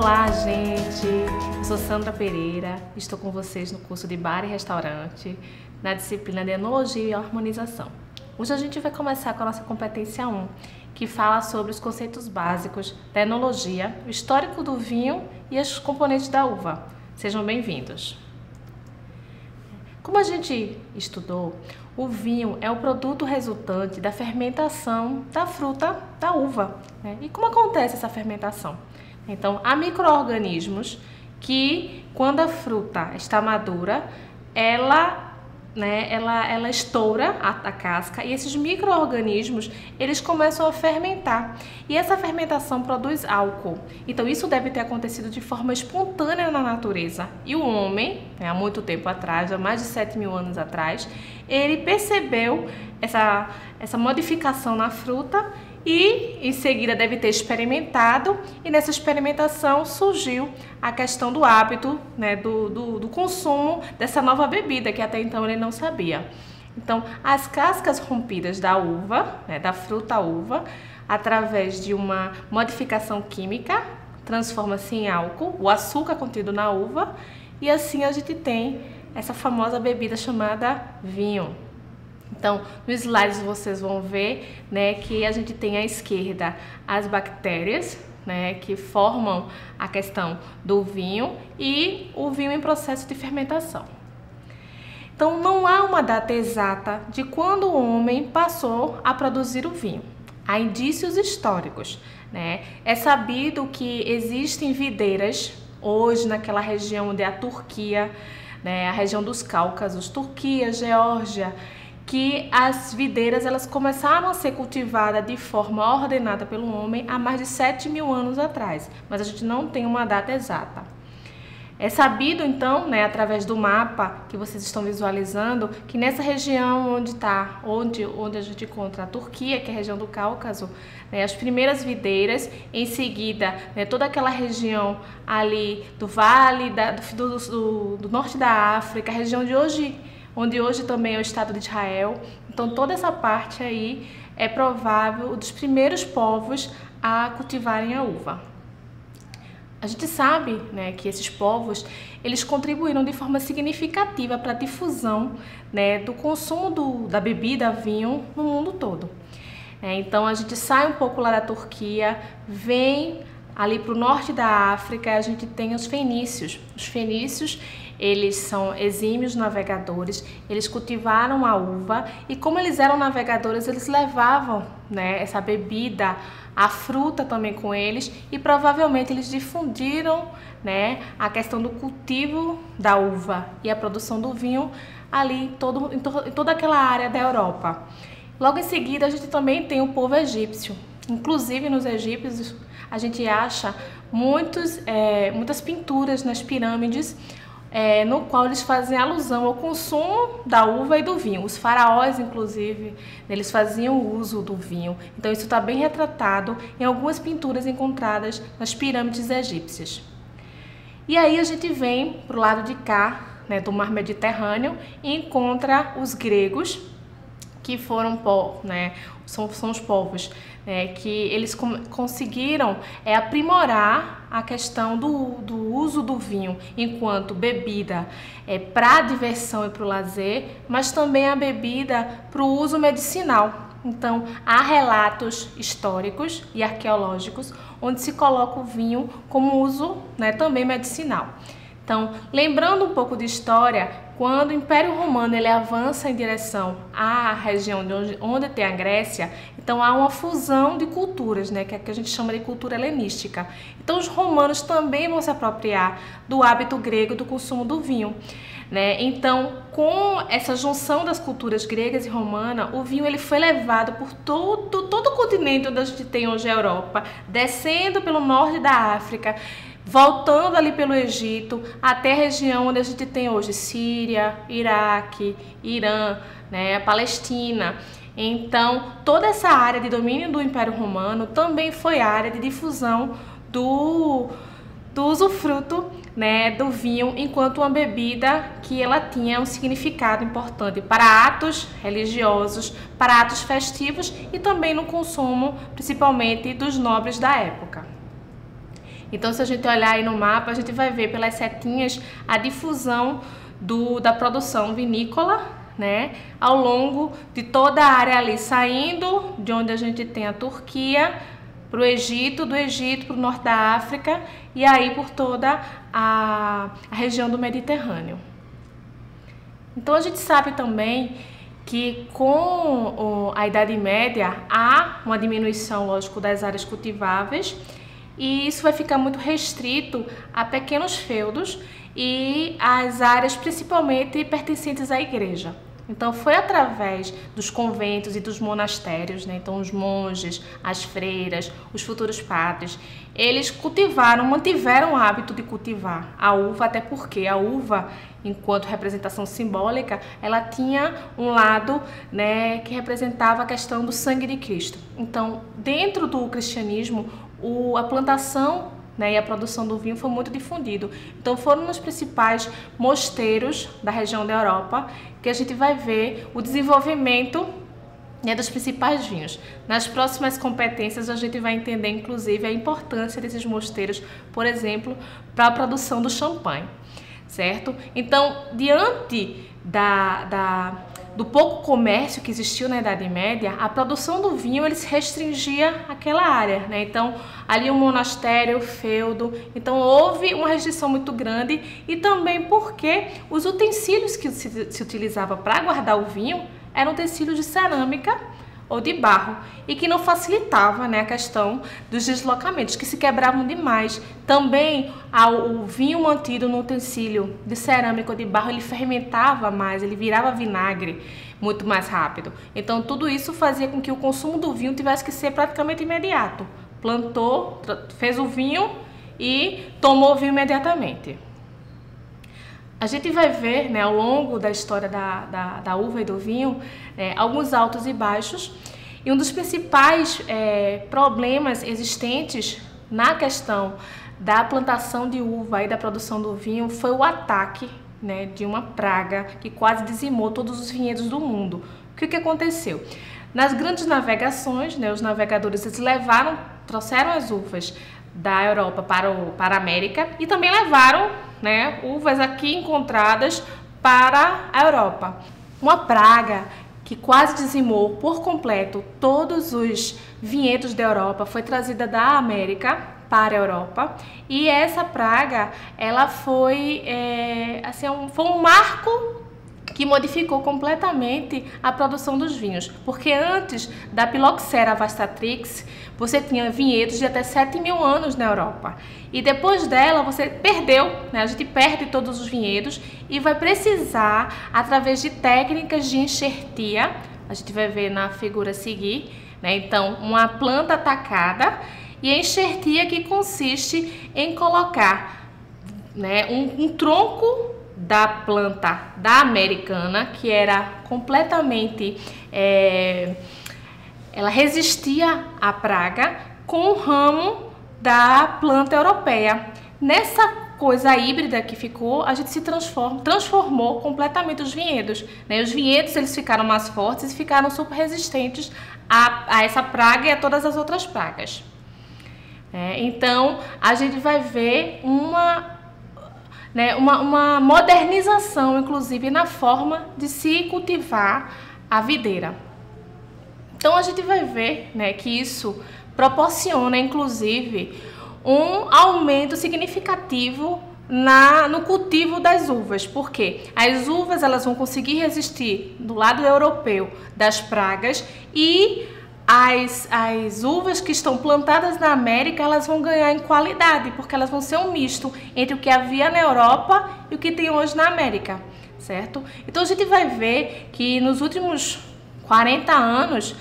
Olá, gente! Eu sou Sandra Pereira, estou com vocês no curso de Bar e Restaurante, na disciplina de Enologia e Harmonização. Hoje a gente vai começar com a nossa competência 1, que fala sobre os conceitos básicos da enologia, o histórico do vinho e os componentes da uva. Sejam bem-vindos! Como a gente estudou, o vinho é o produto resultante da fermentação da fruta da uva, né? E como acontece essa fermentação? Então, há micro-organismos que, quando a fruta está madura, ela estoura a casca e esses micro-organismos, eles começam a fermentar. E essa fermentação produz álcool. Então, isso deve ter acontecido de forma espontânea na natureza. E o homem, há muito tempo atrás, há mais de 7.000 anos atrás, ele percebeu essa modificação na fruta e em seguida deve ter experimentado, e nessa experimentação surgiu a questão do hábito, né, do consumo dessa nova bebida que até então ele não sabia. Então, as cascas rompidas da uva, né, da fruta uva, através de uma modificação química, transforma-se em álcool, o açúcar contido na uva, e assim a gente tem essa famosa bebida chamada vinho. Então, nos slides vocês vão ver, né, que a gente tem à esquerda as bactérias, né, que formam a questão do vinho e o vinho em processo de fermentação. Então, não há uma data exata de quando o homem passou a produzir o vinho. Há indícios históricos, né? É sabido que existem videiras hoje naquela região onde é a Turquia, né, a região dos Cáucasos, Turquia, Geórgia, que as videiras elas começaram a ser cultivadas de forma ordenada pelo homem há mais de 7.000 anos atrás, mas a gente não tem uma data exata. É sabido então, né, através do mapa que vocês estão visualizando, que nessa região onde a gente encontra a Turquia, que é a região do Cáucaso, né, as primeiras videiras, em seguida, né, toda aquela região ali do vale do norte da África, a região de hoje, onde hoje também é o Estado de Israel. Então, toda essa parte aí é provável dos primeiros povos a cultivarem a uva. A gente sabe, né, que esses povos, eles contribuíram de forma significativa para a difusão, né, do consumo da bebida vinho no mundo todo. Então, a gente sai um pouco lá da Turquia, vem ali para o norte da África, a gente tem os fenícios. Os fenícios, eles são exímios navegadores, eles cultivaram a uva e como eles eram navegadores, eles levavam, né, essa bebida, a fruta também com eles e provavelmente eles difundiram, né, a questão do cultivo da uva e a produção do vinho ali em toda aquela área da Europa. Logo em seguida, a gente também tem o povo egípcio. Inclusive, nos egípcios, a gente acha muitas pinturas nas pirâmides, no qual eles fazem alusão ao consumo da uva e do vinho. Os faraós, inclusive, eles faziam uso do vinho. Então, isso está bem retratado em algumas pinturas encontradas nas pirâmides egípcias. E aí a gente vem para o lado de cá, né, do mar Mediterrâneo, e encontra os gregos, que foram, né, são os povos, que eles conseguiram aprimorar a questão do uso do vinho enquanto bebida para diversão e para o lazer, mas também a bebida para o uso medicinal. Então, há relatos históricos e arqueológicos onde se coloca o vinho como uso, né, também medicinal. Então, lembrando um pouco de história, quando o Império Romano ele avança em direção à região onde tem a Grécia, então há uma fusão de culturas, né, que é a que a gente chama de cultura helenística. Então, os romanos também vão se apropriar do hábito grego do consumo do vinho, né? Então, com essa junção das culturas gregas e romana, o vinho ele foi levado por todo o continente onde a gente tem hoje a Europa, descendo pelo norte da África, voltando ali pelo Egito até a região onde a gente tem hoje Síria, Iraque, Irã, né, a Palestina. Então, toda essa área de domínio do Império Romano também foi área de difusão do usufruto, né, do vinho enquanto uma bebida que ela tinha um significado importante para atos religiosos, para atos festivos e também no consumo, principalmente dos nobres da época. Então, se a gente olhar aí no mapa, a gente vai ver pelas setinhas a difusão da produção vinícola, né, ao longo de toda a área ali, saindo de onde a gente tem a Turquia para o Egito, do Egito para o norte da África e aí por toda a região do Mediterrâneo. Então a gente sabe também que com a Idade Média há uma diminuição, lógico, das áreas cultiváveis e isso vai ficar muito restrito a pequenos feudos e as áreas principalmente pertencentes à igreja. Então foi através dos conventos e dos monastérios, né? Então os monges, as freiras, os futuros padres, eles mantiveram o hábito de cultivar a uva, até porque a uva, enquanto representação simbólica, ela tinha um lado, né, que representava a questão do sangue de Cristo. Então, dentro do cristianismo, a plantação, né, e a produção do vinho foi muito difundido. Então foram nos principais mosteiros da região da Europa que a gente vai ver o desenvolvimento, né, dos principais vinhos. Nas próximas competências a gente vai entender inclusive a importância desses mosteiros, por exemplo, para a produção do champanhe, certo? Então, diante do pouco comércio que existiu na Idade Média, a produção do vinho ele se restringia àquela área, né? Então, ali o monastério, o feudo, então houve uma restrição muito grande e também porque os utensílios que se utilizava para guardar o vinho eram utensílios de cerâmica ou de barro e que não facilitava, né, a questão dos deslocamentos, que se quebravam demais. Também o vinho mantido no utensílio de cerâmica ou de barro, ele fermentava mais, ele virava vinagre muito mais rápido. Então tudo isso fazia com que o consumo do vinho tivesse que ser praticamente imediato. Plantou, fez o vinho e tomou o vinho imediatamente. A gente vai ver, né, ao longo da história da uva e do vinho, alguns altos e baixos. E um dos principais problemas existentes na questão da plantação de uva e da produção do vinho foi o ataque, né, de uma praga que quase dizimou todos os vinhedos do mundo. O que aconteceu? Nas grandes navegações, né, os navegadores eles trouxeram as uvas da Europa para a América e também levaram, né, uvas aqui encontradas para a Europa. Uma praga que quase dizimou por completo todos os vinhedos da Europa foi trazida da América para a Europa e essa praga ela foi um marco que modificou completamente a produção dos vinhos, porque antes da Phylloxera vastatrix você tinha vinhedos de até 7.000 anos na Europa e depois dela você perdeu, né? A gente perde todos os vinhedos e vai precisar, através de técnicas de enxertia, a gente vai ver na figura a seguir, né? Então uma planta atacada e a enxertia que consiste em colocar, né, um tronco da planta da americana, que era completamente, ela resistia à praga, com o ramo da planta europeia. Nessa coisa híbrida que ficou, a gente se transformou completamente os vinhedos, né? Os vinhedos eles ficaram mais fortes e ficaram super resistentes a essa praga e a todas as outras pragas. Então, a gente vai ver uma modernização, inclusive, na forma de se cultivar a videira. Então, a gente vai ver, né, que isso proporciona, inclusive, um aumento significativo no cultivo das uvas, porque as uvas elas vão conseguir resistir do lado europeu das pragas e as uvas que estão plantadas na América, elas vão ganhar em qualidade, porque elas vão ser um misto entre o que havia na Europa e o que tem hoje na América, certo? Então a gente vai ver que nos últimos 40 anos,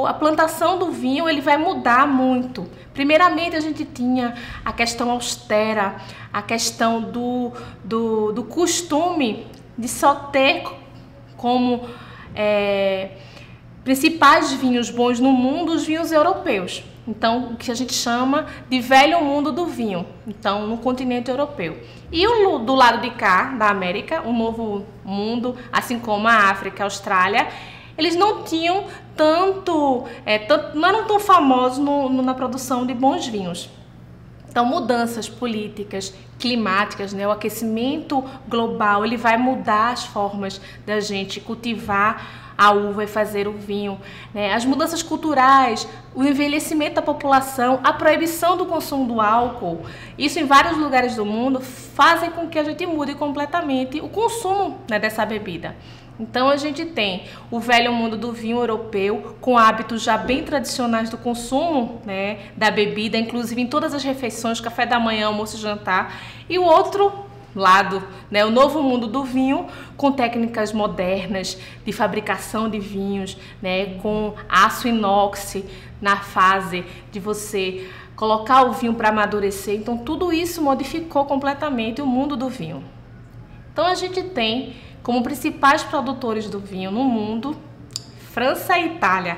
a plantação do vinho ele vai mudar muito. Primeiramente a gente tinha a questão austera, a questão do costume de só ter como principais vinhos bons no mundo, os vinhos europeus. Então, o que a gente chama de velho mundo do vinho, então, no continente europeu. E do lado de cá, da América, o novo mundo, assim como a África, a Austrália, eles não tinham não eram tão famosos na produção de bons vinhos. Então, mudanças políticas, climáticas, né? O aquecimento global, ele vai mudar as formas da gente cultivar a uva e fazer o vinho, né? As mudanças culturais, o envelhecimento da população, a proibição do consumo do álcool, isso em vários lugares do mundo fazem com que a gente mude completamente o consumo, né, dessa bebida. Então a gente tem o velho mundo do vinho europeu, com hábitos já bem tradicionais do consumo, né, da bebida, inclusive em todas as refeições, café da manhã, almoço e jantar. E o outro lado, né, o novo mundo do vinho, com técnicas modernas de fabricação de vinhos, né, com aço inox na fase de você colocar o vinho para amadurecer. Então tudo isso modificou completamente o mundo do vinho. Então a gente tem como principais produtores do vinho no mundo, França e Itália.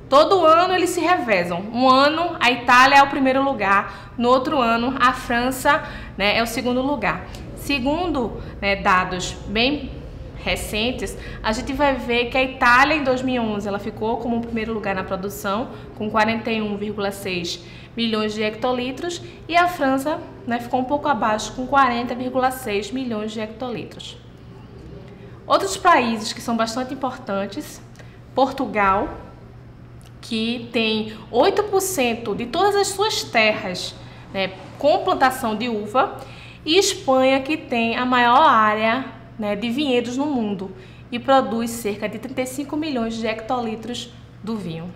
Todo ano eles se revezam. Um ano a Itália é o primeiro lugar, no outro ano a França, né, é o segundo lugar. Segundo, né, dados bem recentes, a gente vai ver que a Itália em 2011 ela ficou como o primeiro lugar na produção, com 41,6 milhões de hectolitros, e a França, né, ficou um pouco abaixo, com 40,6 milhões de hectolitros. Outros países que são bastante importantes, Portugal, que tem 8% de todas as suas terras, né, com plantação de uva, e Espanha, que tem a maior área, né, de vinhedos no mundo e produz cerca de 35 milhões de hectolitros do vinho.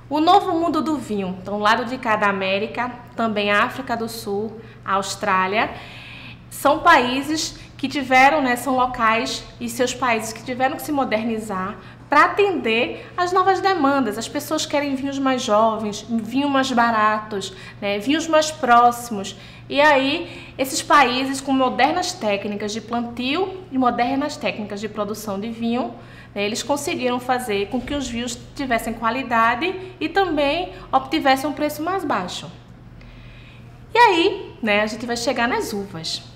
O novo mundo do vinho, então lado de cá da América, também a África do Sul, a Austrália, são países que tiveram, né, são locais e seus países que tiveram que se modernizar para atender às novas demandas. As pessoas querem vinhos mais jovens, vinhos mais baratos, né, vinhos mais próximos. E aí, esses países com modernas técnicas de plantio e modernas técnicas de produção de vinho, né, eles conseguiram fazer com que os vinhos tivessem qualidade e também obtivessem um preço mais baixo. E aí, né, a gente vai chegar nas uvas.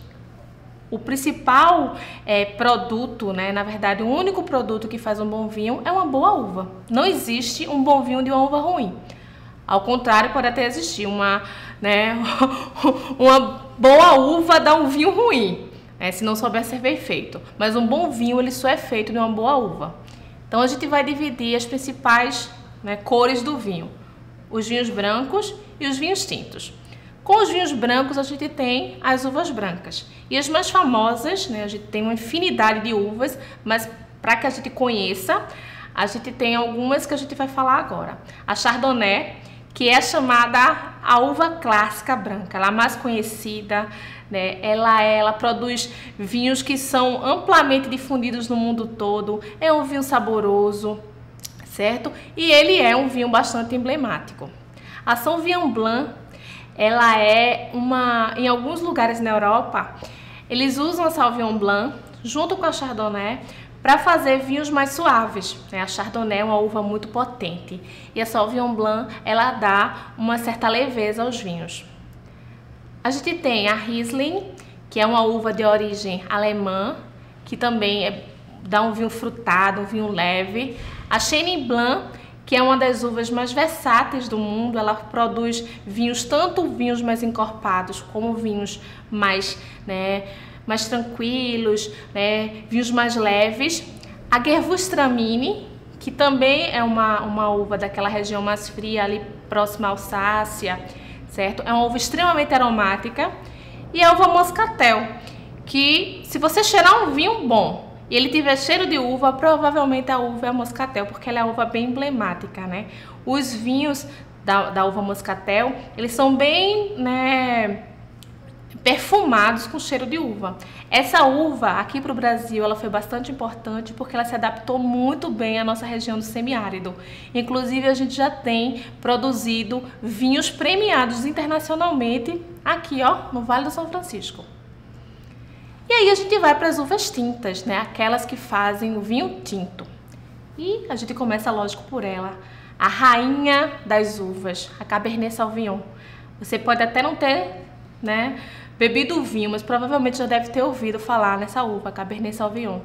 O principal produto, né, na verdade, o único produto que faz um bom vinho é uma boa uva. Não existe um bom vinho de uma uva ruim. Ao contrário, pode até existir uma boa uva dá um vinho ruim, né, se não souber ser bem feito. Mas um bom vinho ele só é feito de uma boa uva. Então a gente vai dividir as principais, né, cores do vinho: os vinhos brancos e os vinhos tintos. Com os vinhos brancos, a gente tem as uvas brancas. E as mais famosas, né, a gente tem uma infinidade de uvas, mas para que a gente conheça, a gente tem algumas que a gente vai falar agora. A Chardonnay, que é chamada a uva clássica branca, ela é a mais conhecida, né? Ela produz vinhos que são amplamente difundidos no mundo todo, é um vinho saboroso, certo? E ele é um vinho bastante emblemático. A Sauvignon Blanc, ela é em alguns lugares na Europa, eles usam a Sauvignon Blanc junto com a Chardonnay para fazer vinhos mais suaves, né? A Chardonnay é uma uva muito potente e a Sauvignon Blanc ela dá uma certa leveza aos vinhos. A gente tem a Riesling, que é uma uva de origem alemã, que também dá um vinho frutado, um vinho leve. A Chenin Blanc, que é uma das uvas mais versáteis do mundo, ela produz vinhos, tanto vinhos mais encorpados como vinhos mais, né, mais tranquilos, né, vinhos mais leves. A Gewürztraminer, que também é uma uva daquela região mais fria, ali próxima à Alsácia, certo? É uma uva extremamente aromática. E a uva Moscatel, que se você cheirar um vinho bom e ele tiver cheiro de uva, provavelmente a uva é a Moscatel, porque ela é uma uva bem emblemática, né? Os vinhos da uva Moscatel, eles são bem, né, perfumados com cheiro de uva. Essa uva aqui para o Brasil, ela foi bastante importante porque ela se adaptou muito bem à nossa região do semiárido. Inclusive a gente já tem produzido vinhos premiados internacionalmente aqui, ó, no Vale do São Francisco. E aí a gente vai para as uvas tintas, né? Aquelas que fazem o vinho tinto. E a gente começa, lógico, por ela, a rainha das uvas, a Cabernet Sauvignon. Você pode até não ter, né, bebido o vinho, mas provavelmente já deve ter ouvido falar nessa uva, Cabernet Sauvignon.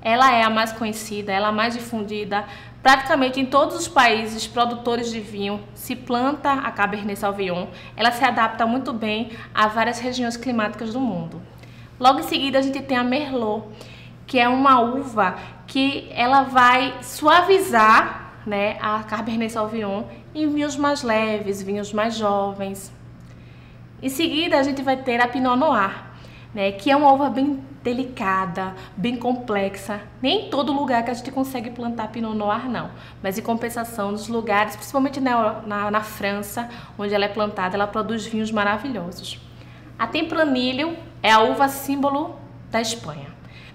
Ela é a mais conhecida, ela é a mais difundida, Praticamente em todos os países produtores de vinho se planta a Cabernet Sauvignon. Ela se adapta muito bem a várias regiões climáticas do mundo. Logo em seguida a gente tem a Merlot, que é uma uva que ela vai suavizar, né, a Cabernet Sauvignon em vinhos mais leves, vinhos mais jovens. Em seguida a gente vai ter a Pinot Noir, né, que é uma uva bem delicada, bem complexa. Nem em todo lugar que a gente consegue plantar Pinot Noir não, mas em compensação nos lugares, principalmente na França, onde ela é plantada, ela produz vinhos maravilhosos. A Tempranillo é a uva símbolo da Espanha.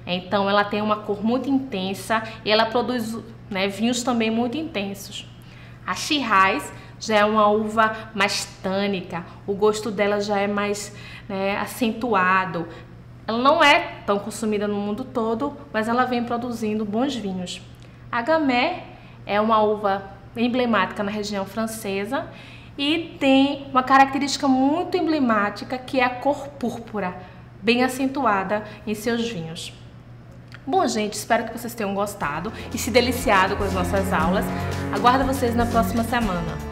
Então ela tem uma cor muito intensa e ela produz, né, vinhos também muito intensos. A Shiraz já é uma uva mais tânica, o gosto dela já é mais, né, acentuado. Ela não é tão consumida no mundo todo, mas ela vem produzindo bons vinhos. A Gamay é uma uva emblemática na região francesa e tem uma característica muito emblemática, que é a cor púrpura, bem acentuada em seus vinhos. Bom, gente, espero que vocês tenham gostado e se deliciado com as nossas aulas. Aguardo vocês na próxima semana.